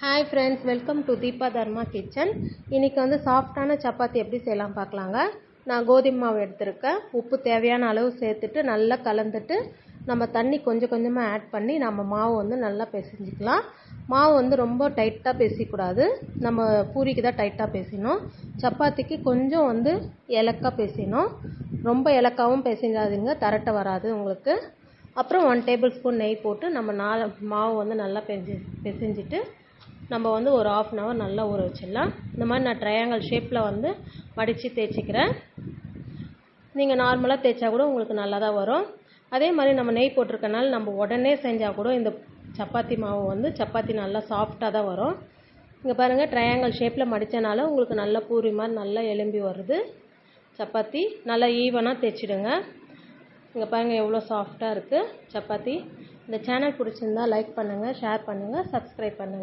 Hi friends, welcome to Deepa Dharma kitchen. இன்றைக்கி வந்து சாஃப்டான சப்பாத்தி எப்படி செய்யலாம் பார்க்கலாங்க. நான் கோதுமை மாவு எடுத்திருக்கேன். உப்பு தேவையான அளவு சேர்த்துட்டு நல்லா கலந்துட்டு நம்ம தண்ணி கொஞ்சம் கொஞ்சமாக ஆட் பண்ணி நம்ம மாவு வந்து நல்லா பிசைஞ்சிக்கலாம். மாவு வந்து ரொம்ப டைட்டாக பிசைக்கூடாது, நம்ம பூரிக்கு தான் டைட்டாக பிசையணும். சப்பாத்திக்கு கொஞ்சம் வந்து இலக்காக பிசையணும், ரொம்ப இலக்காவும் பிசைஞ்சாதீங்க, தரட்டை வராது உங்களுக்கு. அப்புறம் 1 டேபிள் ஸ்பூன் நெய் போட்டு நம்ம மாவு வந்து நல்லா பிசைஞ்சிட்டு நம்ம வந்து ஒரு 1/2 hour நல்லா ஊற வச்சிடலாம். இந்த மாதிரி நான் ட்ரையாங்கிள் ஷேப்பில் வந்து மடித்து தேய்ச்சிக்கிறேன். நீங்கள் நார்மலாக தேய்ச்சா கூட உங்களுக்கு நல்லா தான் வரும். அதே மாதிரி நம்ம நெய் போட்டிருக்கனால நம்ம உடனே செஞ்சால் கூட இந்த சப்பாத்தி மாவு வந்து சப்பாத்தி நல்லா சாஃப்டாக தான் வரும். இங்கே பாருங்கள், ட்ரையாங்கிள் ஷேப்பில் மடித்தனால உங்களுக்கு நல்லா பூரி மாதிரி நல்லா எலும்பி வருது. சப்பாத்தி நல்லா ஈவனாக தேய்ச்சிடுங்க. இங்கே பாருங்கள் எவ்வளோ சாஃப்டாக இருக்குது சப்பாத்தி. இந்த சேனல் பிடிச்சிருந்தா லைக் பண்ணுங்கள், ஷேர் பண்ணுங்கள், சப்ஸ்கிரைப் பண்ணுங்கள்.